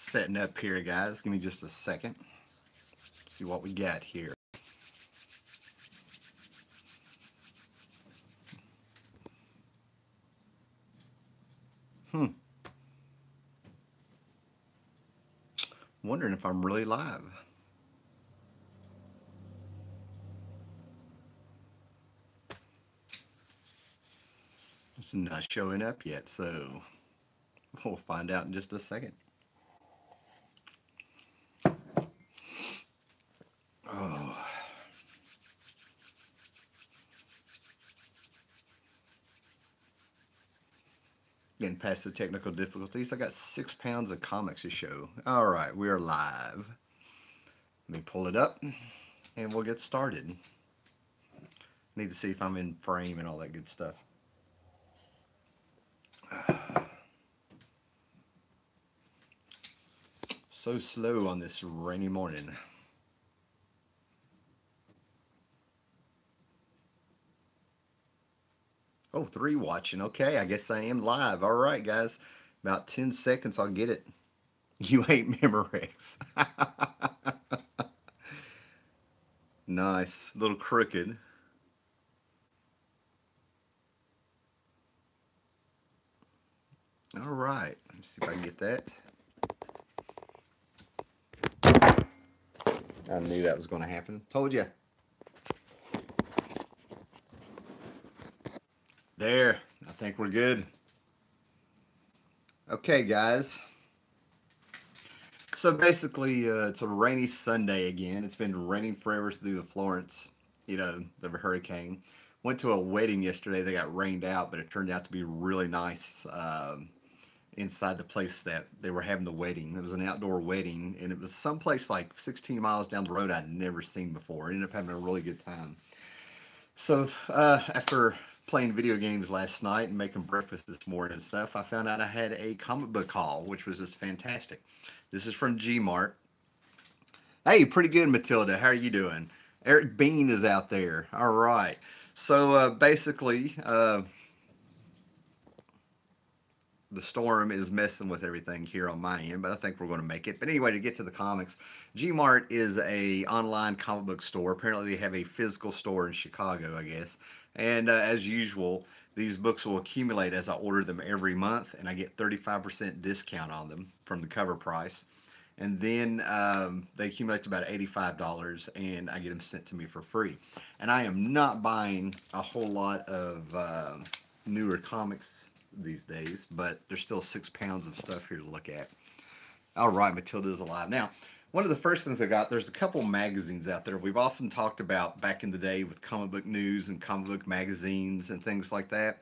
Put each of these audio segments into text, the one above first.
setting up here, guys. Give me just a second. See what we got here. Hmm. Wondering if I'm really live. It's not showing up yet, so we'll find out in just a second. Oh. Getting past the technical difficulties. I got 6 pounds of comics to show. All right, we are live. Let me pull it up and we'll get started. Need to see if I'm in frame and all that good stuff. So slow on this rainy morning. Oh, 3 watching. Okay, I guess I am live. All right, guys. About 10 seconds, I'll get it. You ain't Memorex. Nice. A little crooked. All right. Let's see if I can get that. I knew that was going to happen. Told you. There. I think we're good. Okay, guys. So basically, it's a rainy Sunday again. It's been raining forever through the Florence, the hurricane. Went to a wedding yesterday. They got rained out, but it turned out to be really nice inside the place that they were having the wedding. It was an outdoor wedding, and it was someplace like 16 miles down the road I'd never seen before. I ended up having a really good time. So after playing video games last night and making breakfast this morning and stuff, I found out I had a comic book haul, which was just fantastic. This is from Mart. Hey, pretty good, Matilda. How are you doing? Eric Bean is out there. All right. So basically, the storm is messing with everything here on my end, but I think we're going to make it. But anyway, to get to the comics, Mart is a online comic book store. Apparently, they have a physical store in Chicago, I guess. And as usual, these books will accumulate as I order them every month, and I get 35% discount on them from the cover price. And then they accumulate to about $85, and I get them sent to me for free. And I am not buying a whole lot of newer comics these days, but there's still 6 pounds of stuff here to look at. All right, Matilda's alive. Now, one of the first things I got, there's a couple magazines out there. We've often talked about back in the day with comic book news and comic book magazines and things like that,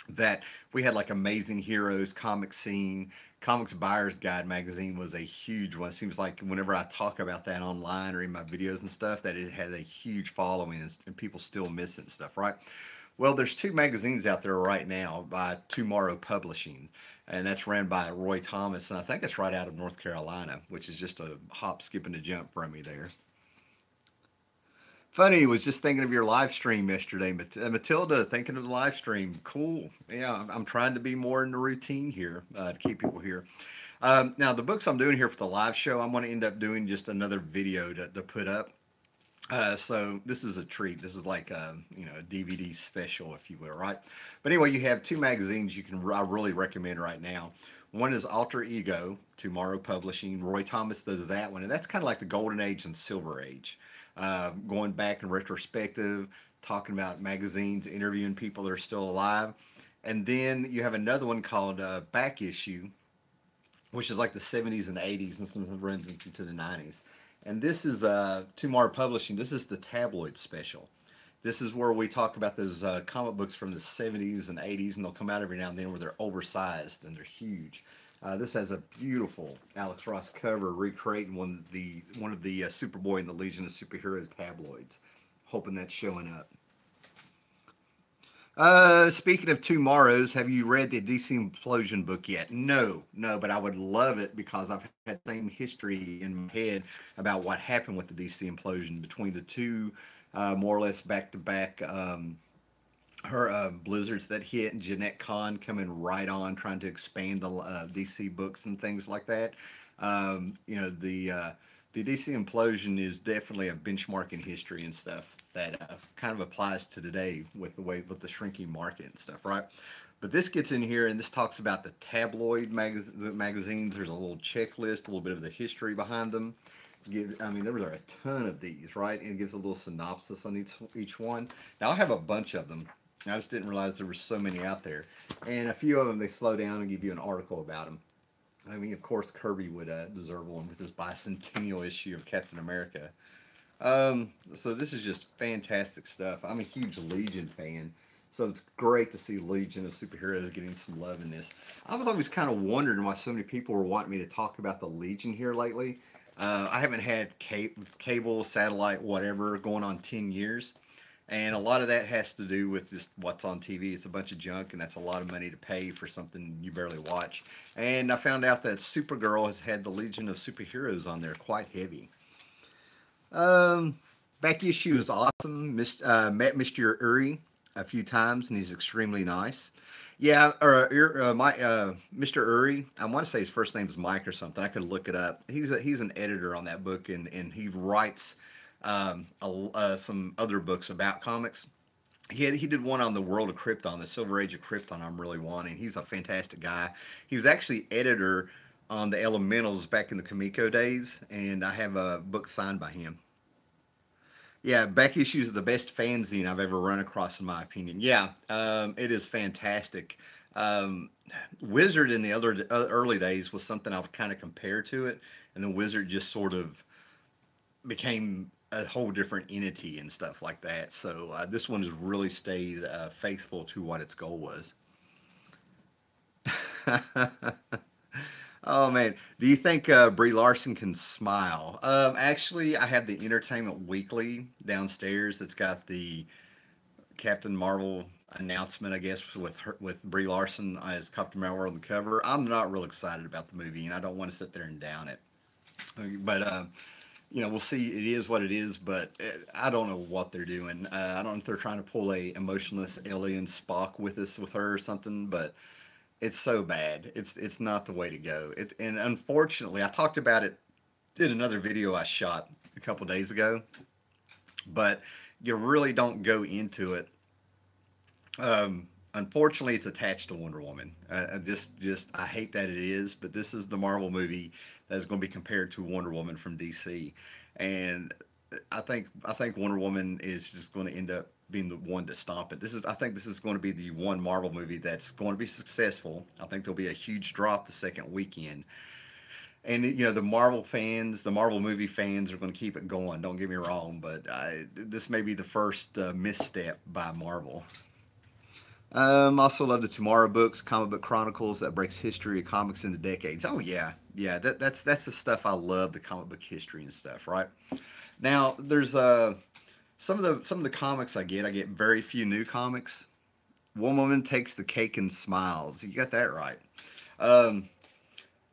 that we had like Amazing Heroes, Comic Scene, Comics Buyer's Guide magazine was a huge one. It seems like whenever I talk about that online or in my videos and stuff, that it has a huge following and people still miss it and stuff, right? Well, there's 2 magazines out there right now by Tomorrow Publishing, and that's ran by Roy Thomas, and I think it's right out of North Carolina, which is just a hop, skip, and a jump from me there. Funny, was just thinking of your live stream yesterday, Matilda. Thinking of the live stream, cool. Yeah, I'm trying to be more in the routine here to keep people here. Now, the books I'm doing here for the live show, I'm going to end up doing just another video to put up. So this is a treat. This is like a DVD special, if you will, right? But anyway, you have 2 magazines I really recommend right now. One is Alter Ego, Tomorrow Publishing. Roy Thomas does that one, and that's kind of like the Golden Age and Silver Age, going back in retrospective, talking about magazines, interviewing people that are still alive. And then you have another one called Back Issue, which is like the 70s and 80s and sometimes runs into the 90s. And this is Tomorrow Publishing. This is the tabloid special. This is where we talk about those comic books from the 70s and 80s, and they'll come out every now and then where they're oversized and they're huge. This has a beautiful Alex Ross cover recreating one of the Superboy and the Legion of Superheroes tabloids. Hoping that's showing up. Speaking of tomorrows, have you read the DC Implosion book yet? No, but I would love it because I've had the same history in my head about what happened with the DC Implosion between the 2 more or less back-to-back blizzards that hit, and Jeanette Kahn coming right on trying to expand the DC books and things like that. The DC implosion is definitely a benchmark in history and stuff that kind of applies to today with with the shrinking market and stuff, right? But this gets in here and this talks about the the magazines. There's a little checklist, a little bit of the history behind them. I mean, there were a ton of these, right? And it gives a little synopsis on each one. Now I have a bunch of them. I just didn't realize there were so many out there, and a few of them they slow down and give you an article about them. I mean, of course, Kirby would deserve one with his bicentennial issue of Captain America. So this is just fantastic stuff. I'm a huge Legion fan, so it's great to see Legion of Superheroes getting some love in this. I was always kind of wondering why so many people were wanting me to talk about the Legion here lately. I haven't had cable, satellite, whatever, going on 10 years. And a lot of that has to do with just what's on TV. It's a bunch of junk, and that's a lot of money to pay for something you barely watch. And I found out that Supergirl has had the Legion of Superheroes on there quite heavy. Um, Back issue is awesome. Met Mr. Uri a few times, and he's extremely nice. Yeah, Mr. Uri. I want to say his first name is Mike or something. I could look it up. He's an editor on that book, and he writes some other books about comics. He did one on the world of Krypton, the Silver Age of Krypton. I'm really wanting. He's a fantastic guy. He was actually editor on the Elementals back in the Kamiko days, and I have a book signed by him. Yeah, back issues are the best fanzine I've ever run across, in my opinion. Yeah, it is fantastic. Um, Wizard in the other early days was something I would kind of compare to it, and then Wizard just sort of became a whole different entity and stuff like that. So this one has really stayed faithful to what its goal was. Oh man, do you think Brie Larson can smile? Actually, I have the Entertainment Weekly downstairs that's got the Captain Marvel announcement, I guess, with Brie Larson as Captain Marvel on the cover. I'm not real excited about the movie, and I don't want to sit there and down it. But we'll see. It is what it is, but I don't know what they're doing. I don't know if they're trying to pull a emotionless alien Spock with her or something, but it's so bad. It's not the way to go. And unfortunately, I talked about it in another video I shot a couple days ago, but you really don't go into it. Unfortunately, it's attached to Wonder Woman. I hate that it is, but this is the Marvel movie that is going to be compared to Wonder Woman from DC, and I think Wonder Woman is just going to end up being the one to stomp it. I think this is going to be the one Marvel movie that's going to be successful. I think there'll be a huge drop the second weekend, and the Marvel fans, the Marvel movie fans are going to keep it going. Don't get me wrong, but this may be the first misstep by Marvel. Also love the Tomorrow books, comic book chronicles that breaks history of comics into decades. Oh yeah, yeah. That's the stuff I love, the comic book history and stuff. Right now, there's some of the comics I get. I get very few new comics. One Woman Takes the Cake and Smiles. You got that right. Um,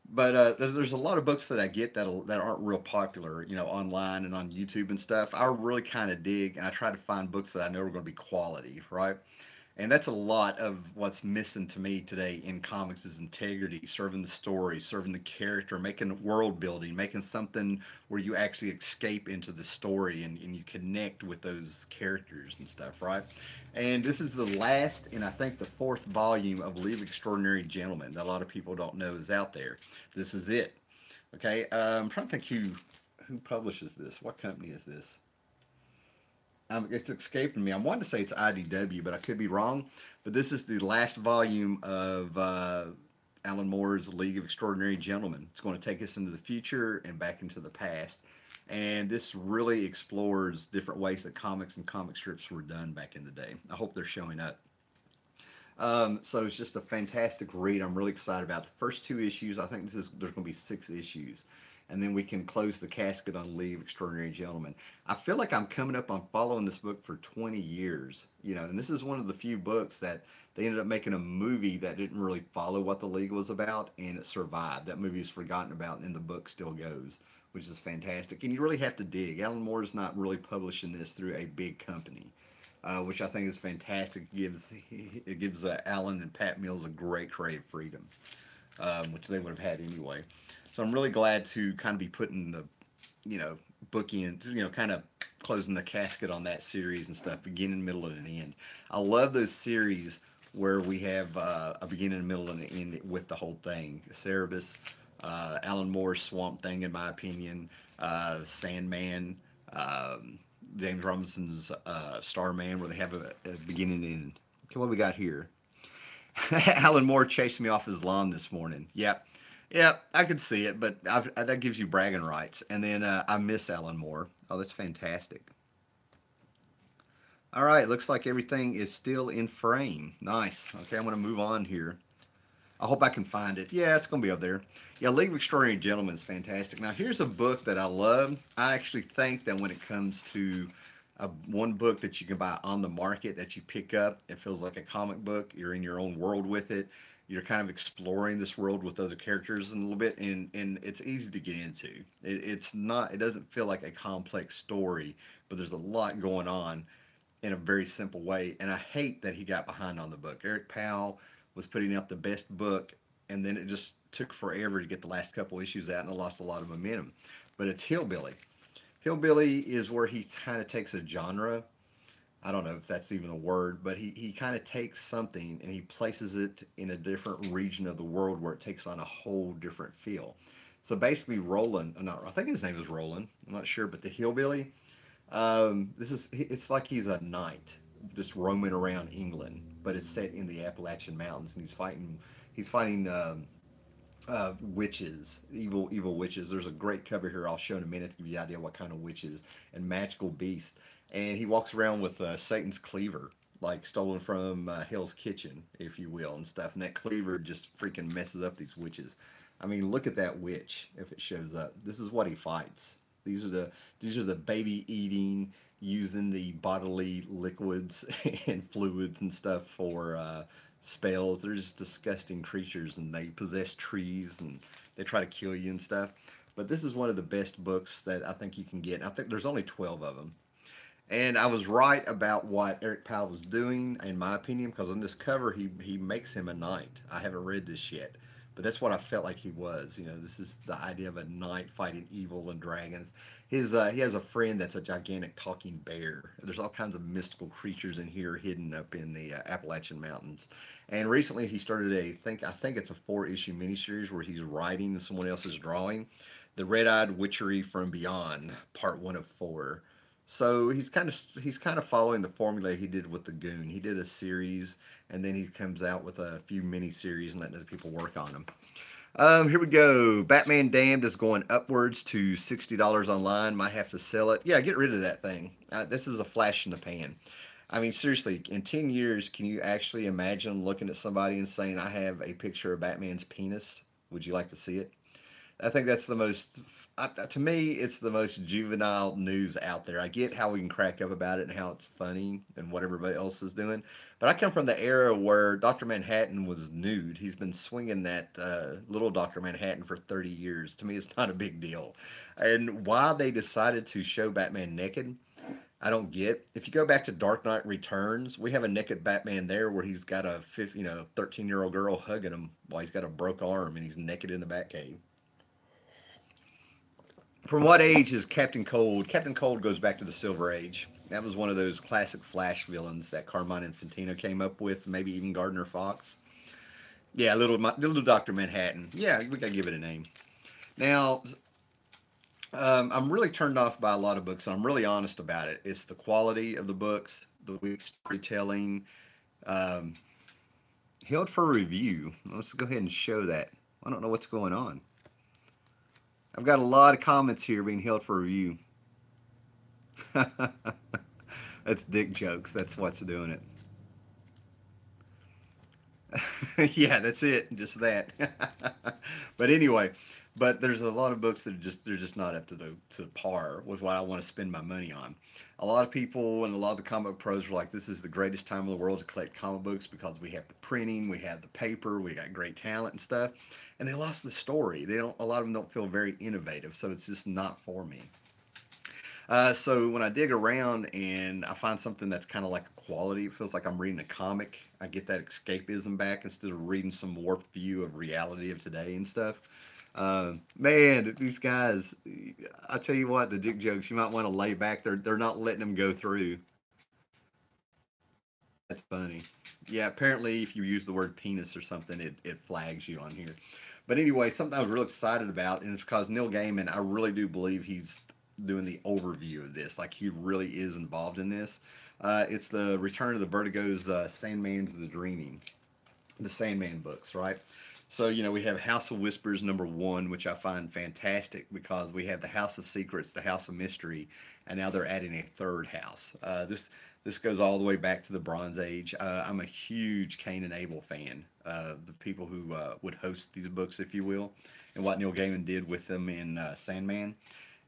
but there's a lot of books that I get that aren't real popular, online and on YouTube and stuff. I really kind of dig, and I try to find books that I know are going to be quality, right? And that's a lot of what's missing to me today in comics is integrity, serving the story, serving the character, making world building, making something where you actually escape into the story and you connect with those characters and stuff, right? And this is the last and I think the fourth volume of League of Extraordinary Gentlemen that a lot of people don't know is out there. This is it. Okay, I'm trying to think who publishes this. What company is this? It's escaping me. I wanted to say it's IDW, but I could be wrong. But this is the last volume of Alan Moore's League of Extraordinary Gentlemen. It's going to take us into the future and back into the past. And this really explores different ways that comics and comic strips were done back in the day. I hope they're showing up. So it's just a fantastic read. I'm really excited about the first two issues. I think there's going to be 6 issues, and then we can close the casket on Leave Extraordinary Gentlemen. I feel like I'm coming up on following this book for 20 years, and this is one of the few books that they ended up making a movie that didn't really follow what the League was about, and it survived. That movie is forgotten about, and the book still goes, which is fantastic. And you really have to dig. Alan Moore is not really publishing this through a big company, which I think is fantastic. It gives Alan and Pat Mills a great creative freedom. which they would have had anyway. So I'm really glad to kind of be putting the, you know, booking, you know, kind of closing the casket on that series and stuff, beginning, middle, and an end. I love those series where we have a beginning, a middle, and an end with the whole thing. Cerebus, Alan Moore's Swamp Thing, in my opinion, Sandman, James Robinson's Starman, where they have a beginning and end. Okay, what we got here? Alan Moore chasing me off his lawn this morning. Yep. Yeah, I could see it, but that gives you bragging rights. And then I miss Alan Moore. Oh, that's fantastic. All right, looks like everything is still in frame. Nice. Okay, I'm going to move on here. I hope I can find it. Yeah, it's going to be up there. Yeah, League of Extraordinary Gentlemen is fantastic. Now, here's a book that I love. I actually think that when it comes to one book that you can buy on the market that you pick up, it feels like a comic book. You're in your own world with it. You're kind of exploring this world with other characters a little bit, and it's easy to get into. It's not. It doesn't feel like a complex story, but there's a lot going on in a very simple way. And I hate that he got behind on the book. Eric Powell was putting out the best book, and then it just took forever to get the last couple issues out, and it lost a lot of momentum. But it's Hillbilly. Hillbilly is where he kind of takes a genre. I don't know if that's even a word, but he kind of takes something and he places it in a different region of the world where it takes on a whole different feel. So basically, Roland, not, I think his name is Roland, I'm not sure, but the Hillbilly, it's like he's a knight just roaming around England, but it's set in the Appalachian Mountains, and he's fighting witches, evil witches. There's a great cover here I'll show in a minute to give you the idea what kind of witches and magical beasts. And he walks around with Satan's cleaver, like stolen from Hell's Kitchen, if you will, and stuff. And that cleaver just freaking messes up these witches. I mean, look at that witch if it shows up. This is what he fights. These are the baby eating, using the bodily liquids and fluids and stuff for spells. They're just disgusting creatures, and they possess trees, and they try to kill you and stuff. But this is one of the best books that I think you can get. I think there's only 12 of them. And I was right about what Eric Powell was doing, in my opinion, because on this cover he makes him a knight. I haven't read this yet, but that's what I felt like he was. You know, this is the idea of a knight fighting evil and dragons. He has a friend that's a gigantic talking bear. There's all kinds of mystical creatures in here hidden up in the Appalachian Mountains. And recently he started I think it's a 4-issue miniseries where he's writing and someone else is drawing. The Red-Eyed Witchery from Beyond, part 1 of 4. So he's kind of following the formula he did with the Goon. He did a series, and then he comes out with a few mini series and letting other people work on them. Here we go. Batman Damned is going upwards to $60 online. Might have to sell it. Yeah, get rid of that thing. This is a flash in the pan. I mean, seriously, in 10 years, can you actually imagine looking at somebody and saying, I have a picture of Batman's penis? Would you like to see it? I think that's the most, to me, it's the most juvenile news out there. I get how we can crack up about it and how it's funny and what everybody else is doing. But I come from the era where Dr. Manhattan was nude. He's been swinging that little Dr. Manhattan for 30 years. To me, it's not a big deal. And why they decided to show Batman naked, I don't get. If you go back to Dark Knight Returns, we have a naked Batman there where he's got a 13-year-old girl hugging him while he's got a broke arm and he's naked in the Batcave. From what age is Captain Cold? Captain Cold goes back to the Silver Age. That was one of those classic Flash villains that Carmine Infantino came up with, maybe even Gardner Fox. Yeah, little Doctor Manhattan. Yeah, we gotta give it a name. Now, I'm really turned off by a lot of books, and I'm really honest about it. It's the quality of the books, the weak storytelling, um, held for review. Let's go ahead and show that. I don't know what's going on. I've got a lot of comments here being held for review. That's dick jokes. That's what's doing it. Yeah, that's it. Just that. But anyway, there's a lot of books that they're just not up to par with what I want to spend my money on. A lot of people and a lot of the comic book pros are like, this is the greatest time in the world to collect comic books because we have the printing, we have the paper, we got great talent and stuff. And they lost the story. They don't. A lot of them don't feel very innovative, so it's just not for me. So when I dig around and I find something that's kind of like a quality. It feels like I'm reading a comic. I get that escapism back instead of reading some warped view of reality of today and stuff. Man, these guys, I tell you what, the dick jokes, you might want to lay back. They're not letting them go through. That's funny. Yeah, apparently if you use the word penis or something, it flags you on here. But anyway, something I was real excited about, and it's because Neil Gaiman, I really do believe he's doing the overview of this. Like he really is involved in this. It's the Return of the Vertigo's Sandman's the Dreaming, the Sandman books, right? So, we have House of Whispers #1, which I find fantastic because we have the House of Secrets, the House of Mystery, and now they're adding a third house. This goes all the way back to the Bronze Age. I'm a huge Cain and Abel fan. The people who would host these books, if you will, and what Neil Gaiman did with them in Sandman.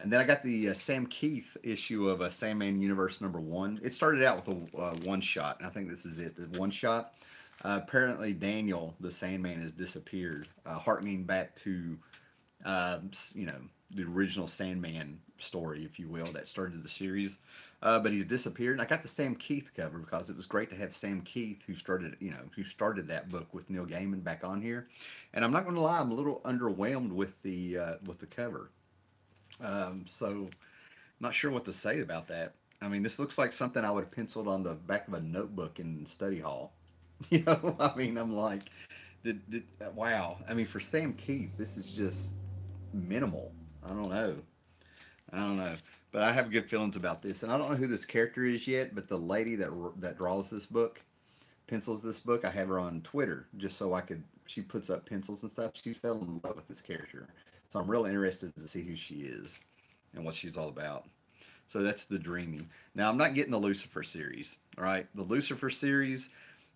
And then I got the Sam Keith issue of Sandman Universe #1. It started out with a one shot, and I think this is it, the one shot. Apparently, Daniel the Sandman has disappeared, harkening back to, the original Sandman story, if you will, that started the series. But he's disappeared. I got the Sam Keith cover because it was great to have Sam Keith, who started that book with Neil Gaiman, back on here. And I'm not going to lie, I'm a little underwhelmed with the cover. So not sure what to say about that. I mean, this looks like something I would have penciled on the back of a notebook in study hall. I mean, I'm like, wow. I mean, for Sam Keith, this is just minimal. I don't know. I don't know. But I have good feelings about this, and I don't know who this character is yet. But the lady that draws this book, pencils this book, I have her on Twitter just so I could. She puts up pencils and stuff. She's fell in love with this character, so I'm real interested to see who she is and what she's all about. So that's the Dreaming. Now I'm not getting the Lucifer series. All right, the Lucifer series.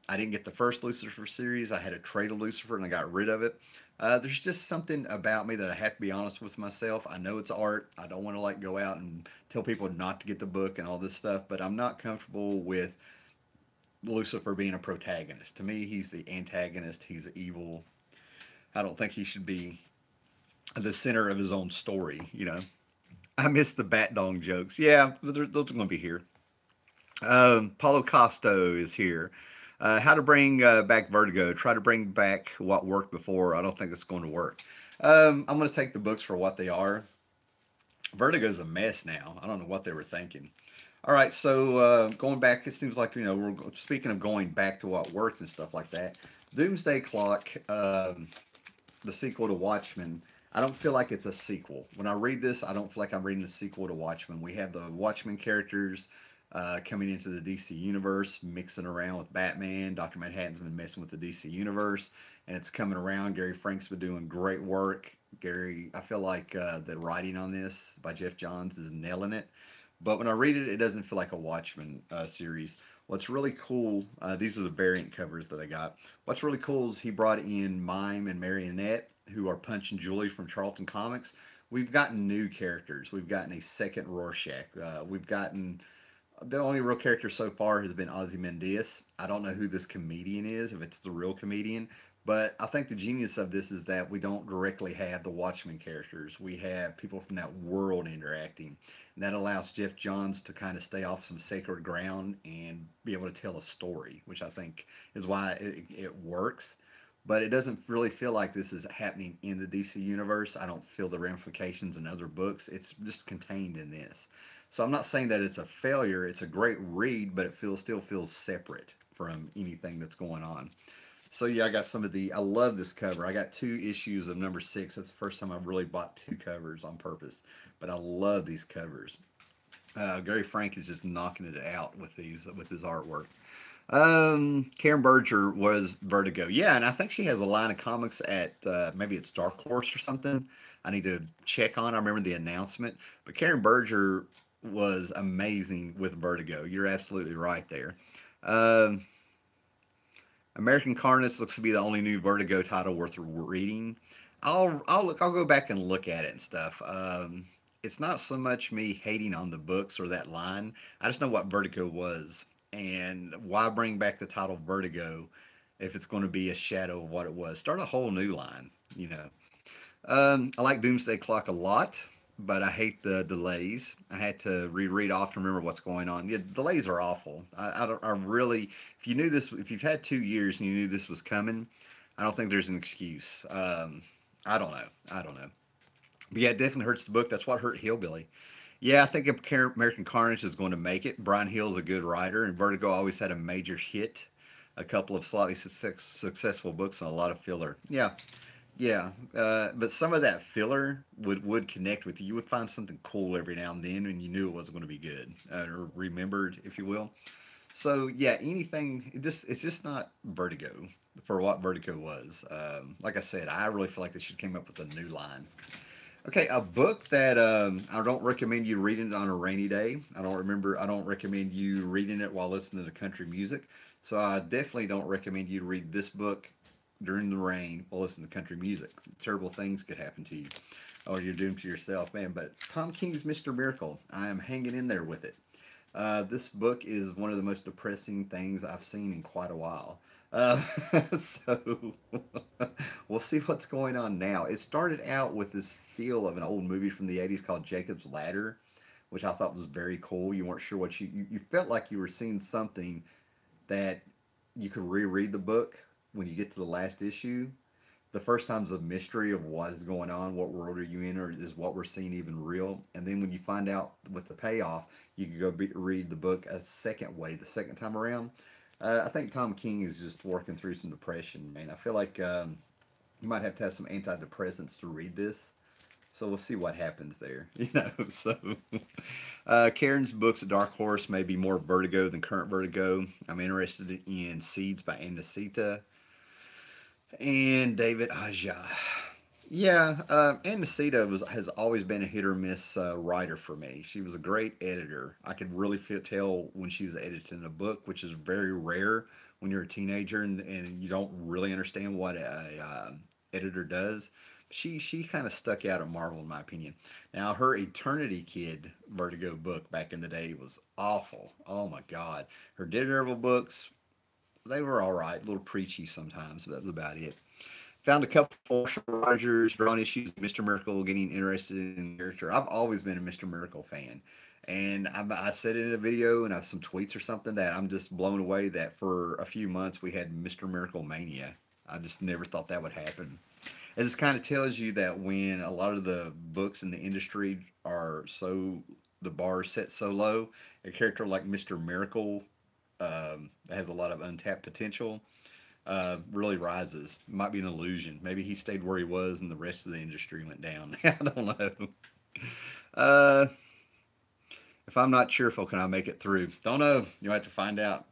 I didn't get the first Lucifer series. I had a trade of Lucifer and I got rid of it. There's just something about me that I have to be honest with myself. I know it's art. I don't want to like go out and tell people not to get the book and all this stuff, but I'm not comfortable with Lucifer being a protagonist. To me, he's the antagonist. He's evil. I don't think he should be the center of his own story. I miss the bat dong jokes. Yeah, those are going to be here. Paulo Costo is here. How to bring back Vertigo. Try to bring back what worked before. I don't think it's going to work. I'm going to take the books for what they are. Vertigo's a mess now. I don't know what they were thinking. All right, so going back, it seems like, we're speaking of going back to what worked and stuff like that. Doomsday Clock, the sequel to Watchmen, I don't feel like it's a sequel. When I read this, I don't feel like I'm reading a sequel to Watchmen. We have the Watchmen characters coming into the DC universe, mixing around with Batman. Dr. Manhattan's been messing with the DC universe, and it's coming around. Gary Frank's been doing great work. I feel like the writing on this by Jeff Johns is nailing it. But when I read it, it doesn't feel like a Watchmen series. What's really cool, these are the variant covers that I got. What's really cool is he brought in Mime and Marionette, who are Punch and Julie from Charlton Comics. We've gotten new characters. We've gotten a second Rorschach. We've gotten the only real character so far has been Ozymandias. I don't know who this comedian is, if it's the real comedian, but I think the genius of this is that we don't directly have the Watchmen characters. We have people from that world interacting. And that allows Jeff Johns to kind of stay off some sacred ground and be able to tell a story, which I think is why it works. But it doesn't really feel like this is happening in the DC universe. I don't feel the ramifications in other books. It's just contained in this. So I'm not saying that it's a failure. It's a great read, but it still feels separate from anything that's going on. So yeah, I got I love this cover. I got 2 issues of #6. That's the first time I've really bought 2 covers on purpose. But I love these covers. Gary Frank is just knocking it out with his artwork. Karen Berger was Vertigo. Yeah, and I think she has a line of comics at maybe it's Dark Horse or something. I need to check on. I remember the announcement. But Karen Berger was amazing with Vertigo. You're absolutely right there. Um, American Carnage looks to be the only new Vertigo title worth reading. I'll go back and look at it and stuff. It's not so much me hating on the books or that line. I just know what Vertigo was, and why bring back the title Vertigo if it's going to be a shadow of what it was. Start a whole new line. I like Doomsday Clock a lot, but I hate the delays. I had to reread off to remember what's going on. The delays are awful. I don't. I really. If you knew this, if you've had 2 years and you knew this was coming, I don't think there's an excuse. I don't know. I don't know. But yeah, it definitely hurts the book. That's what hurt Hillbilly. Yeah, I think American Carnage is going to make it. Brian Hill's a good writer, and Vertigo always had a major hit, a couple of slightly successful books, and a lot of filler. Yeah, yeah, but some of that filler would connect with you. You would find something cool every now and then, and you knew it wasn't going to be good or remembered, if you will. So yeah, anything. It's just not Vertigo for what Vertigo was. Like I said, I really feel like they should came up with a new line. Okay, a book that I don't recommend you reading it on a rainy day. I don't recommend you reading it while listening to country music. So I definitely don't recommend you read this book during the rain while listening to country music. Terrible things could happen to you, or you're doomed to yourself, man. But Tom King's Mr. Miracle, I am hanging in there with it. This book is one of the most depressing things I've seen in quite a while. Uh, so we'll see what's going on now. It started out with this feel of an old movie from the 80s called Jacob's Ladder, which I thought was very cool. You weren't sure what you felt like you were seeing something that you could reread the book when you get to the last issue. The first time's a mystery of what is going on, what world are you in, or is what we're seeing even real? And then when you find out with the payoff, you can read the book a second way, the second time around. I think Tom King is just working through some depression, man. I feel like you might have to have some antidepressants to read this. So we'll see what happens there. So Karen's books at Dark Horse may be more Vertigo than current Vertigo. I'm interested in Seeds by Anacita and David Aja. Yeah, Anacita has always been a hit or miss writer for me. She was a great editor. I could really tell when she was editing a book, which is very rare when you're a teenager and you don't really understand what a editor does. She kind of stuck out at Marvel in my opinion. Now her Eternity Kid Vertigo book back in the day was awful. Oh my God, her Daredevil books, they were all right, a little preachy sometimes, but that was about it. Found a couple Marshall Rogers drawn issues of Mr. Miracle, getting interested in the character. I've always been a Mr. Miracle fan. And I said it in a video and I have some tweets or something that I'm just blown away that for a few months we had Mr. Miracle Mania. I just never thought that would happen. It just kind of tells you that when a lot of the books in the industry are so, the bar is set so low, a character like Mr. Miracle has a lot of untapped potential really rises. Might be an illusion. Maybe he stayed where he was and the rest of the industry went down. I don't know. Uh, if I'm not cheerful, can I make it through? Don't know. You'll have to find out.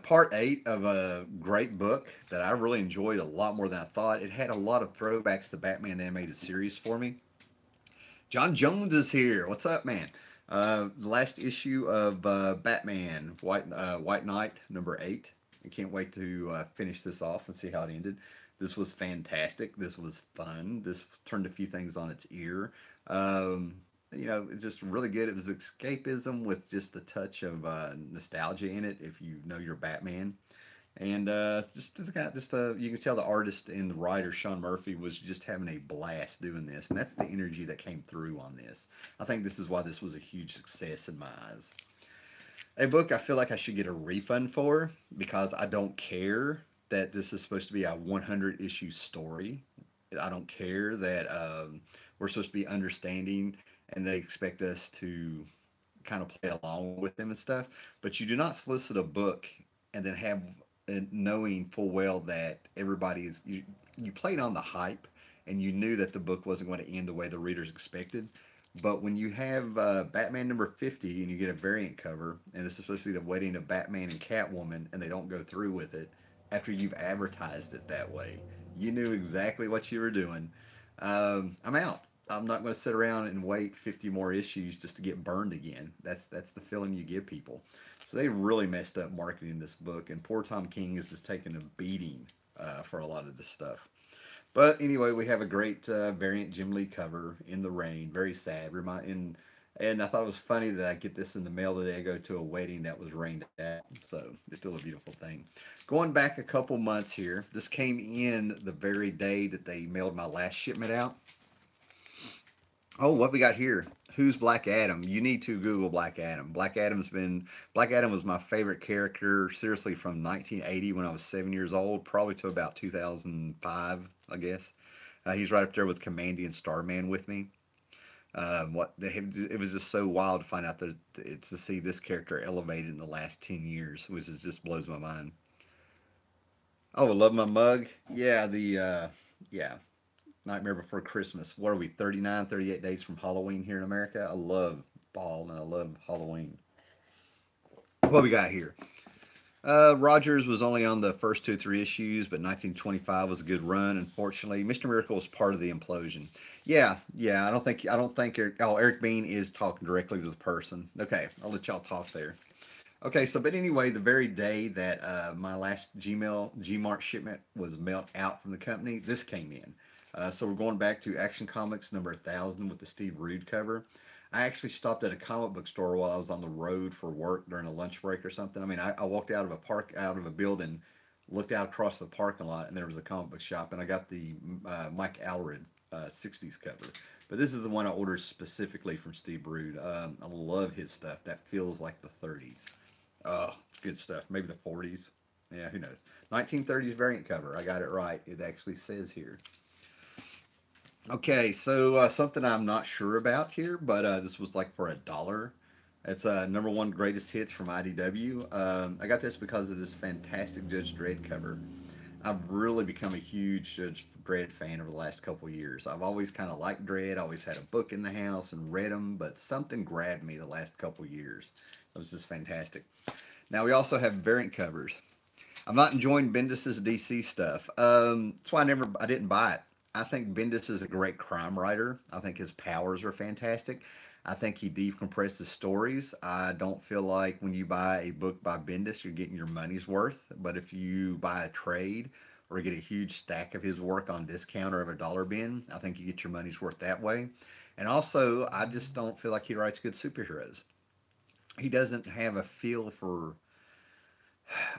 Part 8 of a great book that I really enjoyed a lot more than I thought. It had a lot of throwbacks to Batman the Animated Series for me. John Jones is here. What's up, man? The last issue of Batman White Knight #8. I can't wait to finish this off and see how it ended. This was fantastic. This was fun. This turned a few things on its ear. It's just really good. It was escapism with just a touch of nostalgia in it. If you know your Batman, and you can tell the artist and the writer Sean Murphy was just having a blast doing this, and that's the energy that came through on this. I think this is why this was a huge success in my eyes. A book I feel like I should get a refund for because I don't care that this is supposed to be a 100 issue story. I don't care that we're supposed to be understanding and they expect us to kind of play along with them and stuff. But you do not solicit a book and then have knowing full well that you played on the hype and you knew that the book wasn't going to end the way the readers expected. But when you have Batman #50 and you get a variant cover, and this is supposed to be the wedding of Batman and Catwoman, and they don't go through with it after you've advertised it that way, you knew exactly what you were doing. I'm out. I'm not going to sit around and wait 50 more issues just to get burned again. That's the feeling you give people. So they really messed up marketing this book, and poor Tom King is just taking a beating for a lot of this stuff. But anyway, we have a great variant Jim Lee cover in the rain. Very sad. And I thought it was funny that I get this in the mail today. I go to a wedding that was rained out. So it's still a beautiful thing. Going back a couple months here, this came in the very day that they mailed my last shipment out. Oh, what we got here? Who's Black Adam? You need to Google Black Adam. Black Adam was my favorite character, seriously, from 1980 when I was 7 years old, probably to about 2005, I guess. He's right up there with Commandy and Starman with me. It was just so wild to find out that it's to see this character elevated in the last 10 years, which is just blows my mind. Oh, I love my mug. Yeah, yeah, Nightmare Before Christmas. What are we, 39, 38 days from Halloween here in America? I love fall and I love Halloween. What we got here? Rogers was only on the first two, three issues, but 1925 was a good run. Unfortunately, Mr. Miracle was part of the implosion. Yeah, yeah. I don't think. Eric Bean is talking directly to the person. Okay, I'll let y'all talk there. Okay, so but anyway, the very day that my last Gmart shipment was mailed out from the company, this came in. So we're going back to Action Comics number 1000 with the Steve Rude cover. I actually stopped at a comic book store while I was on the road for work during a lunch break or something. I mean, I walked out of a building, looked out across the parking lot, and there was a comic book shop, and I got the Mike Allred 60s cover. But this is the one I ordered specifically from Steve Rude. I love his stuff. That feels like the 30s. Oh, good stuff. Maybe the 40s. Yeah, who knows? 1930s variant cover. I got it right. It actually says here. Okay, so something I'm not sure about here, but this was like for $1. It's number one greatest hits from IDW. I got this because of this fantastic Judge Dredd cover. I've really become a huge Judge Dredd fan over the last couple of years. I've always kind of liked Dredd. Always had a book in the house and read them, but something grabbed me the last couple of years. It was just fantastic. Now we also have variant covers. I'm not enjoying Bendis's DC stuff. That's why I didn't buy it. I think Bendis is a great crime writer. I think his powers are fantastic. I think he decompresses stories. I don't feel like when you buy a book by Bendis, you're getting your money's worth. But if you buy a trade or get a huge stack of his work on discount or of a dollar bin, I think you get your money's worth that way. And also, I just don't feel like he writes good superheroes. He doesn't have a feel for.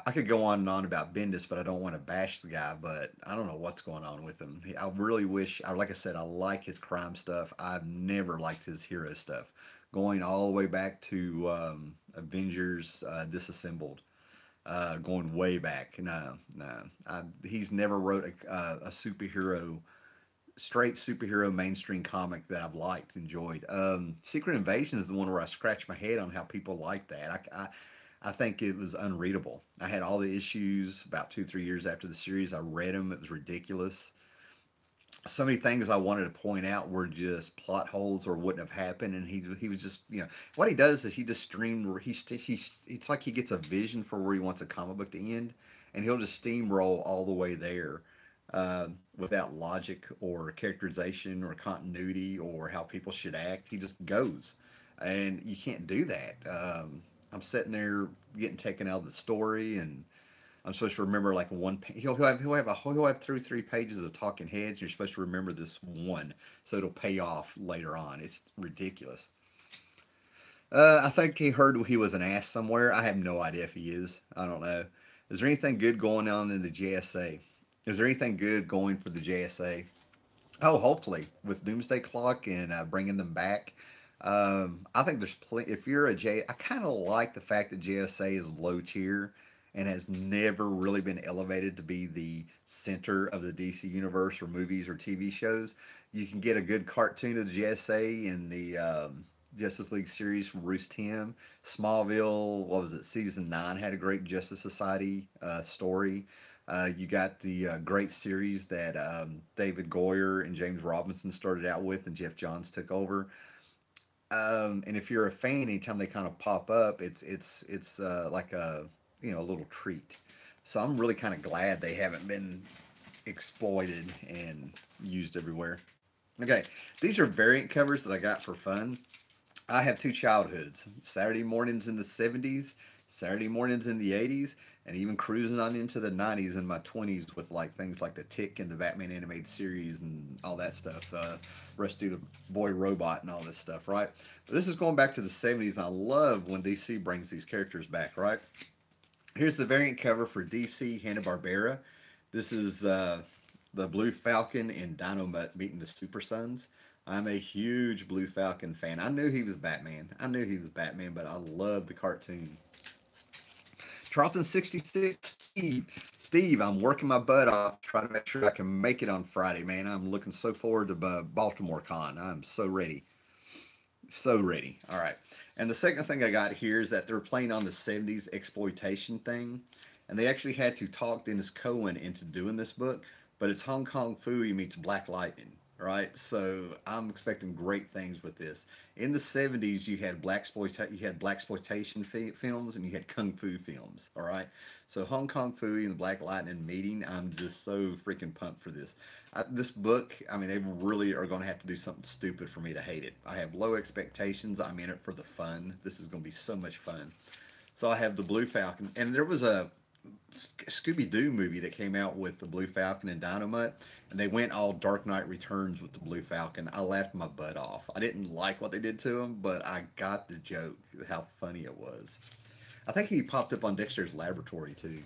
I could go on and on about Bendis, but I don't want to bash the guy. But I don't know what's going on with him. I really wish, like I said, I like his crime stuff. I've never liked his hero stuff, going all the way back to Avengers Disassembled, going way back. No, no, he's never wrote a superhero, straight superhero mainstream comic that I've liked, enjoyed. Secret Invasion is the one where I scratch my head on how people like that. I think it was unreadable. I had all the issues about 2, 3 years after the series. I read them. It was ridiculous. So many things I wanted to point out were just plot holes or wouldn't have happened. And he was just, what he does is he just stream. It's like he gets a vision for where he wants a comic book to end, and he'll just steamroll all the way there without logic or characterization or continuity or how people should act. He just goes, and you can't do that. I'm sitting there getting taken out of the story, and I'm supposed to remember like one. He'll have three pages of talking heads. And you're supposed to remember this one, so it'll pay off later on. It's ridiculous. I think he heard he was an ass somewhere. I have no idea if he is. I don't know. Is there anything good going on in the JSA? Is there anything good going for the JSA? Oh, hopefully with Doomsday Clock and bringing them back. I think there's plenty. If you're a J, I kind of like the fact that JSA is low tier and has never really been elevated to be the center of the DC universe or movies or TV shows. You can get a good cartoon of the JSA in the Justice League series from Bruce Timm. Smallville, what was it? Season 9 had a great Justice Society story. You got the great series that David Goyer and James Robinson started out with, and Jeff Johns took over. And if you're a fan, anytime they kind of pop up, it's like a a little treat. So I'm really kind of glad they haven't been exploited and used everywhere. Okay, these are variant covers that I got for fun. I have two childhoods: Saturday mornings in the '70s, Saturday mornings in the '80s, and even cruising on into the '90s in my '20s with like things like the Tick and the Batman animated series and all that stuff. Rusty the Boy Robot and all this stuff, right? But this is going back to the '70s. And I love when DC brings these characters back, right? Here's the variant cover for DC Hanna-Barbera. This is the Blue Falcon and Dynamite meeting the Super Sons. I'm a huge Blue Falcon fan. I knew he was Batman. I knew he was Batman, but I love the cartoon. Charlton 66, Steve. Steve, I'm working my butt off trying to make sure I can make it on Friday, man. I'm looking so forward to Baltimore Con. I'm so ready. So ready. All right. And the second thing I got here is that they're playing on the 70s exploitation thing. And they actually had to talk Dennis Cohen into doing this book, but it's Hong Kong Phooey meets Black Lightning. Right, so I'm expecting great things with this. In the '70s, you had black exploitation films, and you had kung fu films. All right, so Hong Kong Phooey and the Black Lightning meeting. I'm just so freaking pumped for this. This book, I mean, they really are going to have to do something stupid for me to hate it. I have low expectations. I'm in it for the fun. This is going to be so much fun. So I have the Blue Falcon, and there was a Scooby Doo movie that came out with the Blue Falcon and Dynamite, and they went all Dark Knight Returns with the Blue Falcon. I laughed my butt off. I didn't like what they did to him, but I got the joke, how funny it was. I think he popped up on Dexter's Laboratory too.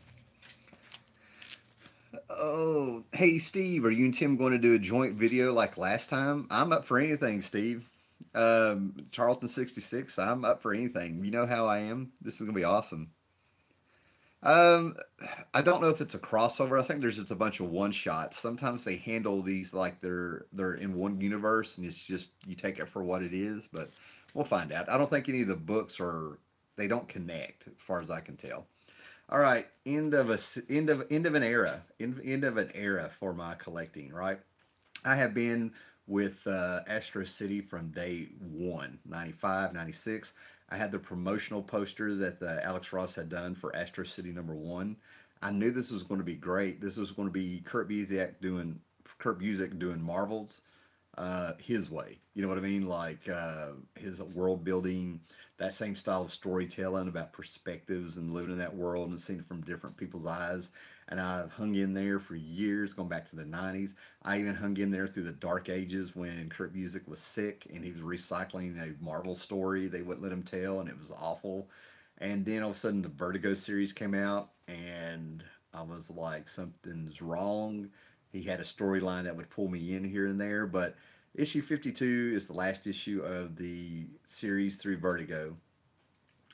Oh, hey Steve, are you and Tim going to do a joint video like last time? I'm up for anything, Steve. Charlton 66, I'm up for anything. You know how I am. This is gonna be awesome. Um, I don't know if it's a crossover. I think there's just a bunch of one shots. Sometimes they handle these like they're in one universe, and it's just you take it for what it is. But we'll find out. I don't think any of the books are they don't connect, as far as I can tell. All right, end of an era, end of an era for my collecting. Right, I have been with Astro City from day one, 95, 96. I had the promotional poster that Alex Ross had done for Astro City number one. I knew this was going to be great. This was going to be Kurt Busiek doing Marvels his way. You know what I mean? Like his world building, that same style of storytelling about perspectives and living in that world and seeing it from different people's eyes. And I hung in there for years, going back to the '90s. I even hung in there through the dark ages when Kurt Busiek was sick and he was recycling a Marvel story they wouldn't let him tell, and it was awful. And then all of a sudden, the Vertigo series came out, and I was like, something's wrong. He had a storyline that would pull me in here and there, but issue 52 is the last issue of the series through Vertigo.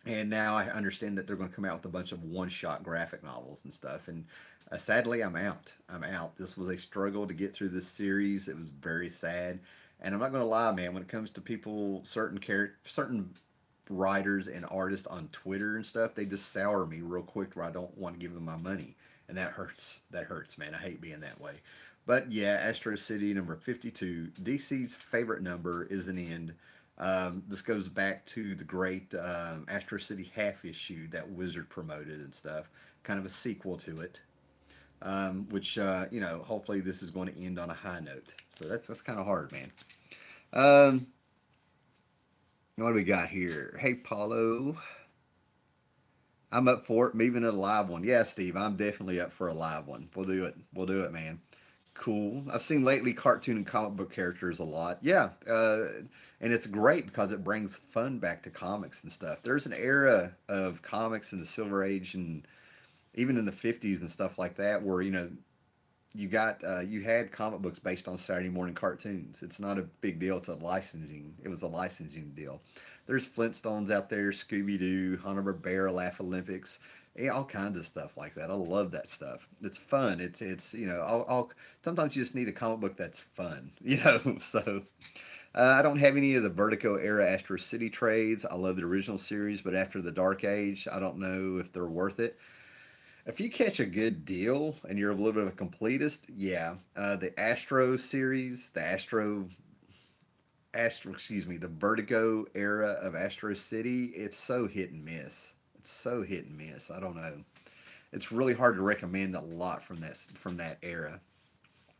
And now I understand that they're going to come out with a bunch of one-shot graphic novels and stuff. And sadly, I'm out. I'm out. This was a struggle to get through this series. It was very sad. And I'm not going to lie, man. When it comes to people, certain writers and artists on Twitter and stuff, they just sour me real quick where I don't want to give them my money, and that hurts. That hurts, man. I hate being that way. But yeah, Astro City number 52. DC's favorite number is an end. This goes back to the great Astro City half issue that Wizard promoted and stuff. Kind of a sequel to it, which hopefully this is going to end on a high note. So that's kind of hard, man. Um, what do we got here? Hey, Paulo, I'm up for it. Even a live one. Yeah, Steve, I'm definitely up for a live one. We'll do it. We'll do it, man. Cool. I've seen lately cartoon and comic book characters a lot. Yeah, and it's great because it brings fun back to comics and stuff. There's an era of comics in the Silver Age and even in the '50s and stuff like that where you had comic books based on Saturday morning cartoons. It's not a big deal. It's a licensing. It was a licensing deal. There's Flintstones out there, Scooby Doo, Hanna Barbera, Laugh Olympics, all kinds of stuff like that. I love that stuff. It's fun. It's sometimes you just need a comic book that's fun, So I don't have any of the Vertigo era Astro City trades. I love the original series, but after the Dark Age, I don't know if they're worth it. If you catch a good deal and you're a little bit of a completist, yeah, the Astro series, the Vertigo era of Astro City, it's so hit and miss. It's so hit and miss. I don't know. It's really hard to recommend a lot from that era.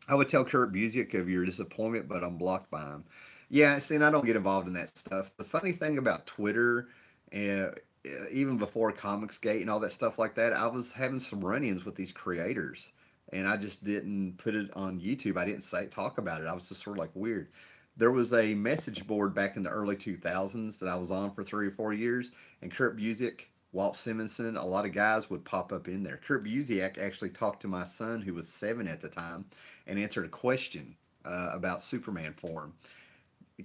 I would tell Kurt Busiek of your disappointment, but I'm blocked by him. Yeah, see, and I don't get involved in that stuff. The funny thing about Twitter, uh, even before Comicsgate and all that stuff like that, I was having some run-ins with these creators, and I just didn't put it on YouTube. I didn't say talk about it. I was just sort of like weird. There was a message board back in the early 2000s that I was on for 3 or 4 years, and Kurt Busiek, Walt Simonson, a lot of guys would pop up in there. Kurt Busiek actually talked to my son, who was 7 at the time, and answered a question about Superman for him.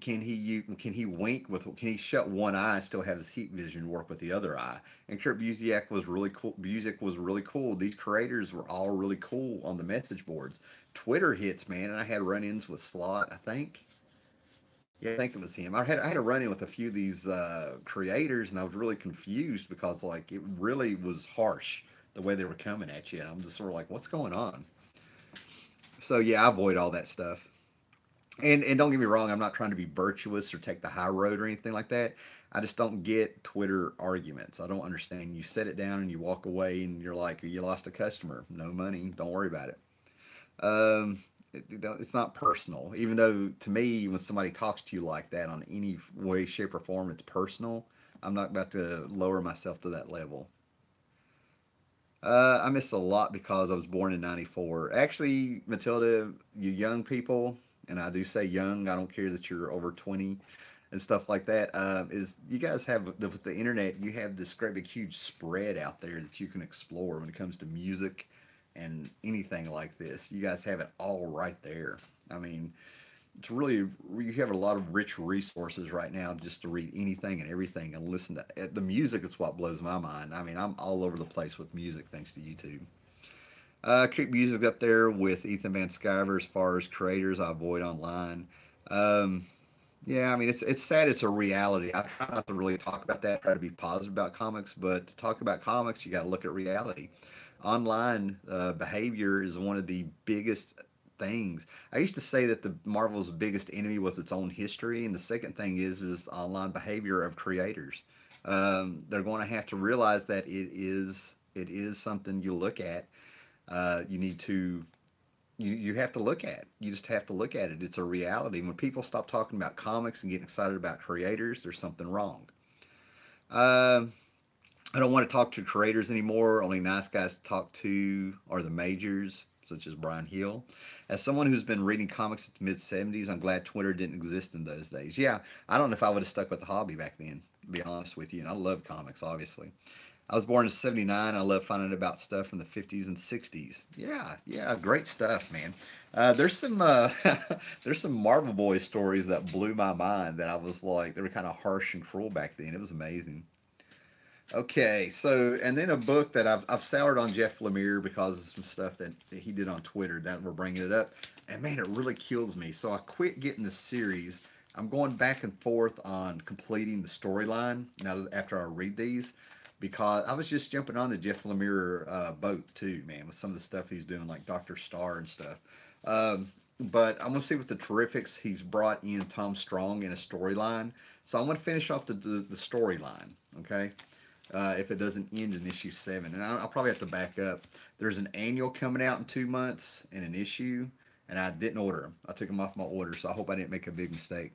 can he wink with can he shut one eye and still have his heat vision work with the other eye? And Kurt Busiek was really cool. Busiek was really cool. These creators were all really cool on the message boards. Twitter hits, man, and I had run-ins with Slot. I think, yeah, I think it was him. I had a run-in with a few of these creators, and I was really confused because like it really was harsh the way they were coming at you. And I'm just sort of like, what's going on? So yeah, I avoid all that stuff. And don't get me wrong, I'm not trying to be virtuous or take the high road or anything like that. I just don't get Twitter arguments. I don't understand. You set it down and you walk away and you're like, you lost a customer, no money, don't worry about it. It's not personal. Even though to me, when somebody talks to you like that on any way, shape, or form, it's personal. I'm not about to lower myself to that level. I missed a lot because I was born in '94. Actually, Matilda, you young people, and I do say young. I don't care that you're over 20 and stuff like that. Is you guys have with the internet, you have this great big huge spread out there that you can explore when it comes to music and anything like this. You guys have it all right there. I mean, it's really you have a lot of rich resources right now just to read anything and everything and listen to the music. Is what blows my mind. I mean, I'm all over the place with music thanks to YouTube. Keep music up there with Ethan Van Sciver as far as creators I avoid online. Um, yeah, I mean it's sad. It's a reality. I try not to really talk about that. Try to be positive about comics, but to talk about comics, you got to look at reality. Online behavior is one of the biggest things. I used to say that the Marvel's biggest enemy was its own history, and the second thing is online behavior of creators. They're going to have to realize that it is something you look at. You need to you have to look at. You just have to look at it. It's a reality. When people stop talking about comics and getting excited about creators, there's something wrong. Um I don't want to talk to creators anymore. Only nice guys to talk to are the majors, such as Brian Hill. As someone who's been reading comics since the mid '70s, I'm glad Twitter didn't exist in those days. Yeah, I don't know if I would have stuck with the hobby back then, to be honest with you. And I love comics, obviously. I was born in '79. I love finding about stuff from the '50s and '60s. Yeah, yeah, great stuff, man. There's some there's some Marvel Boy stories that blew my mind that I was like they were kind of harsh and cruel back then. It was amazing. Okay, so and then a book that I've soured on Jeff Lemire because of some stuff that he did on Twitter. That we're bringing it up, and man, it really kills me. So I quit getting the series. I'm going back and forth on completing the storyline now after I read these because I was just jumping on the Jeff Lemire boat too, man, with some of the stuff he's doing, like Doctor Star and stuff. But I'm gonna see with the Terrifics. He's brought in Tom Strong in a storyline, so I'm gonna finish off the storyline. Okay, if it doesn't end in issue 7. And I'll probably have to back up. There's an annual coming out in 2 months and an issue, and I didn't order them. I took them off my order, so I hope I didn't make a big mistake.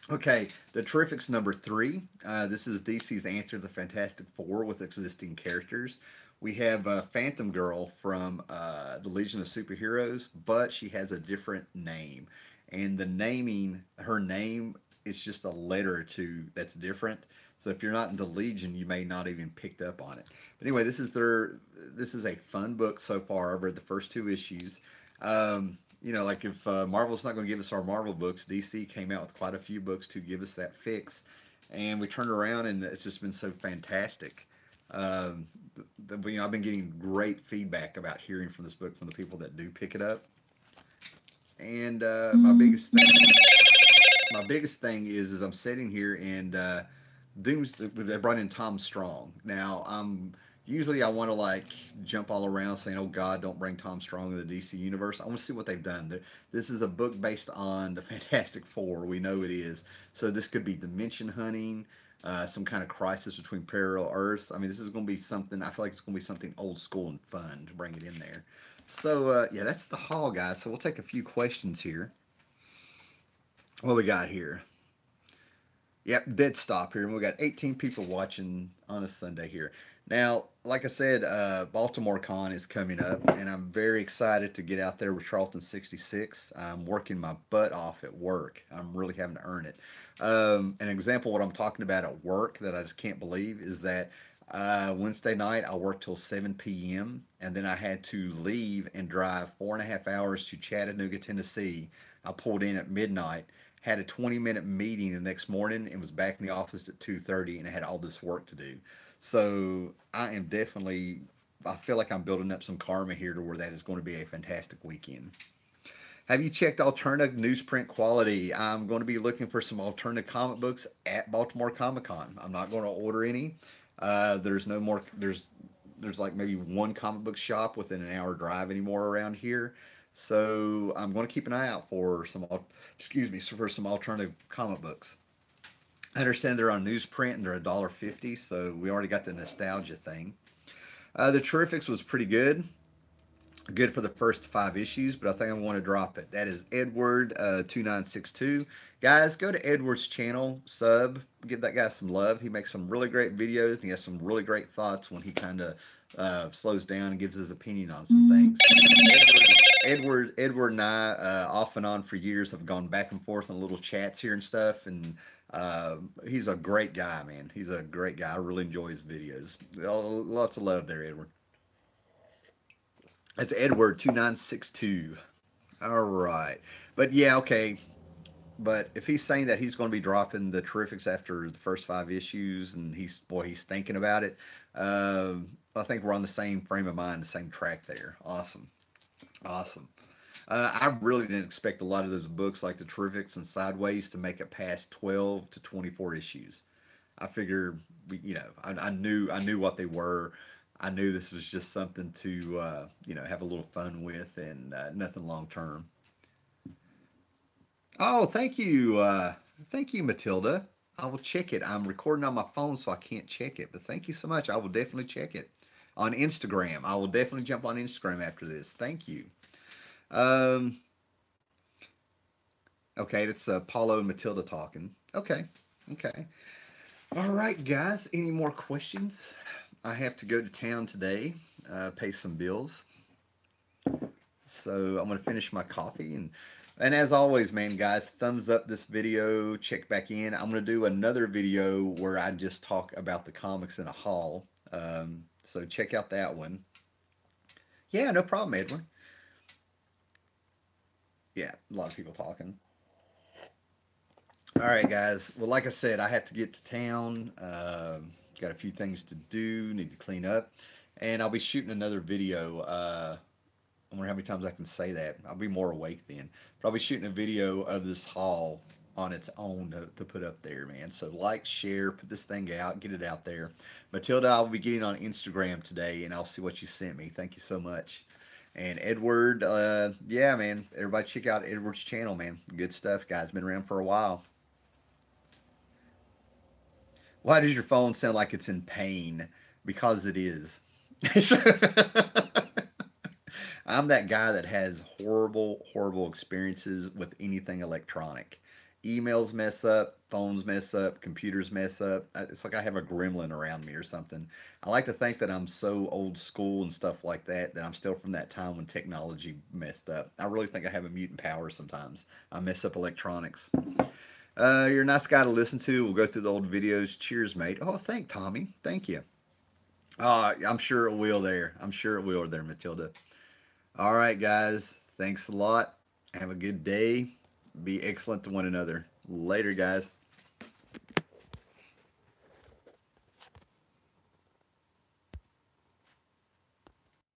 Okay, the Terrifics number 3. This is DC's answer to the Fantastic Four with existing characters. We have Phantom Girl from the Legion of Superheroes, but she has a different name. And the naming, her name, is just a letter or two that's different. So if you're not in the Legion, you may not even picked up on it. But anyway, this is a fun book so far. I've read the first 2 issues. Like if Marvel's not going to give us our Marvel books, DC came out with quite a few books to give us that fix, and we turned around and it's just been so fantastic. Um, I've been getting great feedback about hearing from this book from the people that do pick it up. And my biggest thing is I'm sitting here and Doom's they brought in Tom Strong. Now I'm usually I want to like jump all around saying, "Oh God, don't bring Tom Strong in the DC universe." I want to see what they've done. This is a book based on the Fantastic Four. We know it is. So this could be dimension hunting, some kind of crisis between parallel Earths. I mean, this is going to be something. I feel like it's going to be something old school and fun to bring it in there. So yeah, that's the haul, guys. So we'll take a few questions here. What we got here? Yep, dead stop here. And we got 18 people watching on a Sunday here. Now, like I said, Baltimore Con is coming up, and I'm very excited to get out there with Charlton 66. I'm working my butt off at work. I'm really having to earn it. An example of what I'm talking about at work that I just can't believe is that Wednesday night I worked till 7 p.m. and then I had to leave and drive 4.5 hours to Chattanooga, Tennessee. I pulled in at midnight, had a 20-minute meeting the next morning and was back in the office at 2:30, and I had all this work to do. So I am definitely, I feel like I'm building up some karma here to where that is going to be a fantastic weekend. Have you checked alternative newsprint quality? I'm going to be looking for some alternative comic books at Baltimore Comic Con. I'm not going to order any. There's no more. There's like maybe one comic book shop within an hour drive anymore around here. So I'm going to keep an eye out for some, excuse me, for some alternative comic books. I understand they're on newsprint and they're $1.50, so we already got the nostalgia thing. The Terrifics was pretty good. Good for the first 5 issues, but I think I want to drop it. That is Edward 2962. Guys, go to Edward's channel, sub, give that guy some love. He makes some really great videos, and he has some really great thoughts when he kind of slows down and gives his opinion on some things. Edward and I, off and on for years, have gone back and forth on little chats here and stuff, and he's a great guy, man. He's a great guy. I really enjoy his videos. Lots of love there, Edward. That's Edward 2962. All right. But yeah, okay. But if he's saying that he's going to be dropping the Terrifics after the first 5 issues, and he's thinking about it, I think we're on the same frame of mind, the same track there. Awesome. Awesome. I really didn't expect a lot of those books like the Terrifics and Sideways to make it past 12 to 24 issues. I figured, I knew what they were. I knew this was just something to, have a little fun with, and nothing long term. Oh, thank you, Matilda. I will check it. I'm recording on my phone, so I can't check it. But thank you so much. I will definitely check it on Instagram. I will definitely jump on Instagram after this. Thank you. Um, okay, that's Paulo and Matilda talking. Okay, okay. All right, guys. Any more questions? I have to go to town today, pay some bills. So I'm going to finish my coffee. And as always, man, guys, thumbs up this video. Check back in. I'm going to do another video where I just talk about the comics in a haul. So check out that one. Yeah, no problem, Edwin. Yeah, a lot of people talking. All right, guys. Well, like I said, I have to get to town. Got a few things to do, need to clean up, and I'll be shooting another video. I wonder how many times I can say that. I'll be more awake then. But I'll be shooting a video of this haul on its own to put up there, man. So like, share, put this thing out, get it out there. Matilda, I'll be getting on Instagram today, and I'll see what you sent me. Thank you so much. And Edward, yeah, man. Everybody check out Edward's channel, man. Good stuff, guys. Been around for a while. Why does your phone sound like it's in pain? Because it is. I'm that guy that has horrible, horrible experiences with anything electronic. Emails mess up, phones mess up, computers mess up. It's like I have a gremlin around me or something. I like to think that I'm so old school and stuff like that, that I'm still from that time when technology messed up. I really think I have a mutant power sometimes. I mess up electronics. You're a nice guy to listen to. We'll go through the old videos. Cheers, mate. Oh, thank Tommy. Thank you. I'm sure it will there. I'm sure it will there, Matilda. All right, guys. Thanks a lot. Have a good day. Be excellent to one another. Later, guys.